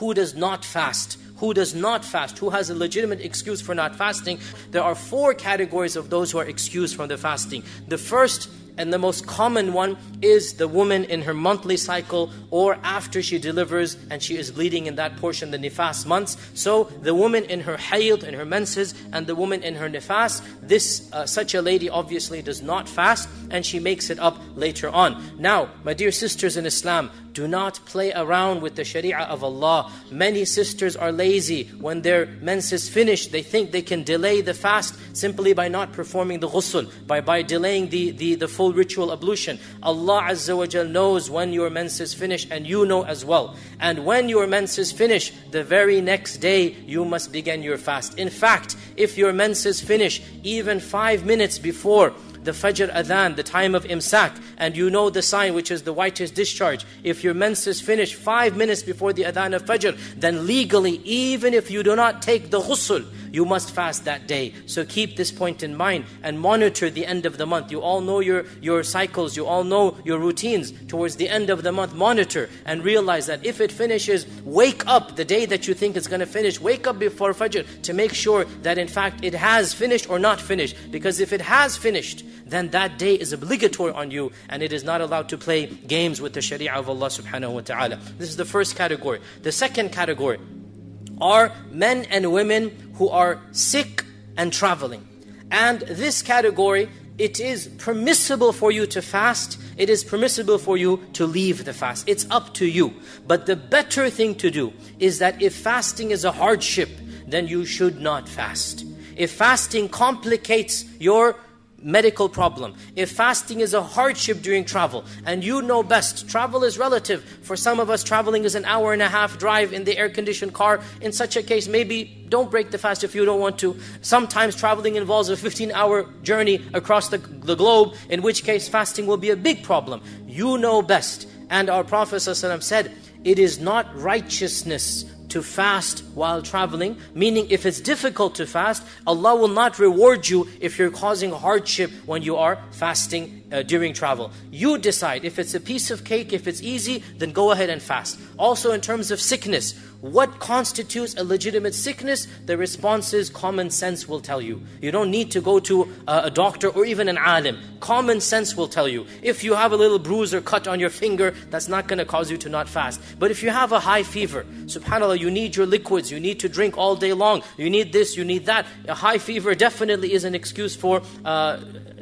who does not fast. Who does not fast, who has a legitimate excuse for not fasting. There are 4 categories of those who are excused from the fasting. The first and the most common one is the woman in her monthly cycle, or after she delivers and she is bleeding in that portion, the nifas months. So the woman in her hayd, in her menses, and the woman in her nifas, such a lady obviously does not fast, and she makes it up later on. Now, my dear sisters in Islam, do not play around with the sharia of Allah. Many sisters are lazy. When their menses finish, they think they can delay the fast simply by not performing the ghusl, by delaying the full ritual ablution. Allah Azza wa Jal knows when your menses finish, and you know as well. And when your menses finish, the very next day you must begin your fast. In fact, if your menses finish even 5 minutes before the Fajr Adhan, the time of Imsak, and you know the sign which is the whitish discharge, if your menses finish 5 minutes before the Adhan of Fajr, then legally, even if you do not take the ghusl, you must fast that day. So keep this point in mind and monitor the end of the month. You all know your cycles, you all know your routines. Towards the end of the month, monitor and realize that if it finishes, wake up the day that you think it's going to finish. Wake up before Fajr to make sure that in fact it has finished or not finished. Because if it has finished, then that day is obligatory on you, and it is not allowed to play games with the sharia of Allah subhanahu wa ta'ala. This is the first category. The second category are men and women who are sick and traveling. And this category, it is permissible for you to fast. It is permissible for you to leave the fast. It's up to you. But the better thing to do is that if fasting is a hardship, then you should not fast. If fasting complicates your medical problem, if fasting is a hardship during travel, and you know best, travel is relative. For some of us, traveling is an hour and a half drive in the air-conditioned car. In such a case, maybe don't break the fast if you don't want to. Sometimes traveling involves a 15-hour journey across the globe, in which case fasting will be a big problem. You know best. And our Prophet ﷺ said, it is not righteousness to fast while traveling, meaning if it's difficult to fast, Allah will not reward you if you're causing hardship when you are fasting during travel. You decide. If it's a piece of cake, if it's easy, then go ahead and fast. Also in terms of sickness, what constitutes a legitimate sickness? The response is common sense will tell you. You don't need to go to a doctor or even an alim. Common sense will tell you. If you have a little bruise or cut on your finger, that's not going to cause you to not fast. But if you have a high fever, subhanAllah, you need your liquids, you need to drink all day long, you need this, you need that. A high fever definitely is an excuse for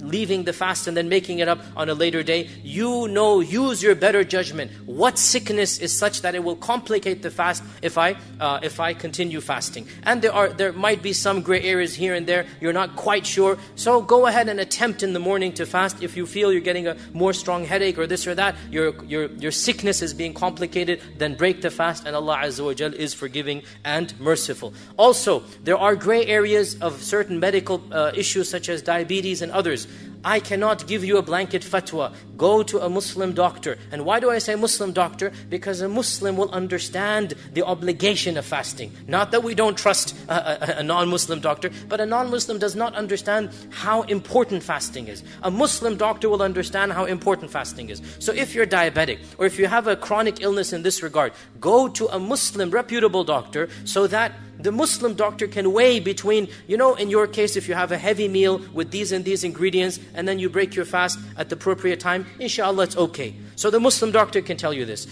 leaving the fast and then making it up on a later day. You know, use your better judgment. What sickness is such that it will complicate the fast if I continue fasting? And there might be some gray areas here and there. You're not quite sure. So go ahead and attempt in the morning to fast. If you feel you're getting a more strong headache or this or that, your sickness is being complicated, then break the fast, and Allah Azza wa Jal is forgiving and merciful. Also, there are gray areas of certain medical issues such as diabetes and others. I cannot give you a blanket fatwa. Go to a Muslim doctor. And why do I say Muslim doctor? Because a Muslim will understand the obligation of fasting. Not that we don't trust a non-Muslim doctor, but a non-Muslim does not understand how important fasting is. A Muslim doctor will understand how important fasting is. So if you're diabetic, or if you have a chronic illness in this regard, go to a Muslim reputable doctor so that the Muslim doctor can weigh between, in your case, if you have a heavy meal with these and these ingredients, and then you break your fast at the appropriate time, inshallah it's okay. So the Muslim doctor can tell you this.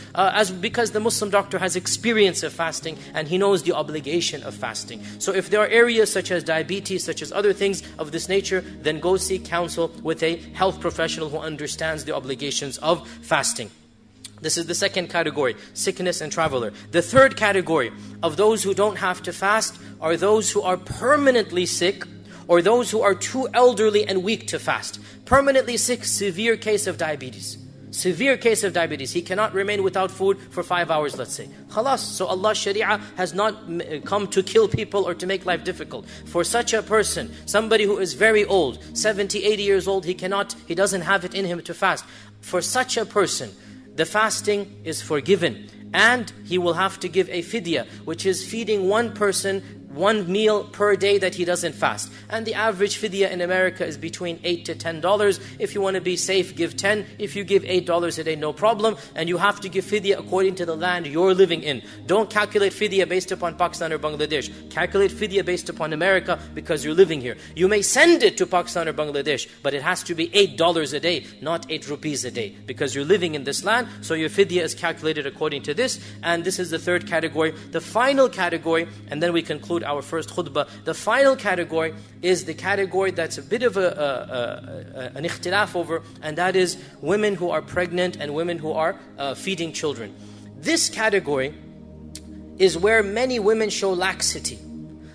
Because the Muslim doctor has experience of fasting, and he knows the obligation of fasting. So if there are areas such as diabetes, such as other things of this nature, then go seek counsel with a health professional who understands the obligations of fasting. This is the second category, sickness and traveler. The third category of those who don't have to fast are those who are permanently sick, or those who are too elderly and weak to fast. Permanently sick, severe case of diabetes. Severe case of diabetes. He cannot remain without food for 5 hours, let's say. Khalas. So Allah's sharia has not come to kill people or to make life difficult. For such a person, somebody who is very old, 70, 80 years old, he doesn't have it in him to fast. For such a person, the fasting is forgiven, and he will have to give a fidya, which is feeding one person one meal per day that he doesn't fast. And the average fidya in America is between $8 to $10. If you want to be safe, give 10. If you give $8 a day, no problem. And you have to give fidya according to the land you're living in. Don't calculate fidya based upon Pakistan or Bangladesh. Calculate fidya based upon America because you're living here. You may send it to Pakistan or Bangladesh, but it has to be $8 a day, not 8 rupees a day, because you're living in this land. So your fidya is calculated according to this. And this is the third category. The final category, and then we conclude our first khutbah. The final category is the category that's a bit of an ikhtilaf over, and that is women who are pregnant and women who are feeding children. This category is where many women show laxity.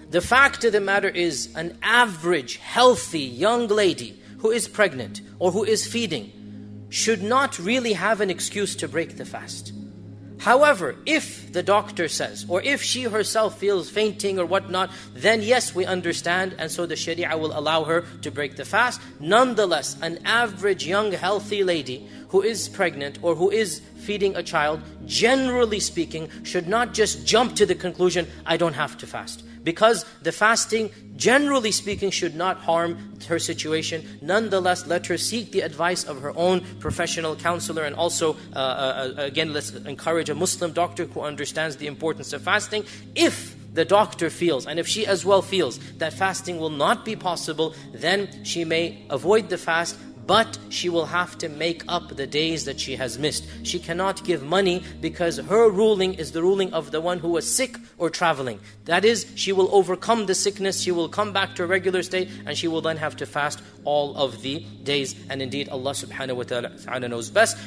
The fact of the matter is, an average, healthy young lady who is pregnant or who is feeding should not really have an excuse to break the fast. However, if the doctor says, or if she herself feels fainting or whatnot, then yes, we understand, and so the Sharia will allow her to break the fast. Nonetheless, an average young healthy lady who is pregnant or who is feeding a child, generally speaking, should not just jump to the conclusion, I don't have to fast. Because the fasting, generally speaking, should not harm her situation. Nonetheless, let her seek the advice of her own professional counselor. And also, again, let's encourage a Muslim doctor who understands the importance of fasting. If the doctor feels, and if she as well feels, that fasting will not be possible, then she may avoid the fast, but she will have to make up the days that she has missed. She cannot give money because her ruling is the ruling of the one who was sick or traveling. That is, she will overcome the sickness, she will come back to a regular state, and she will then have to fast all of the days. And indeed, Allah subhanahu wa ta'ala knows best.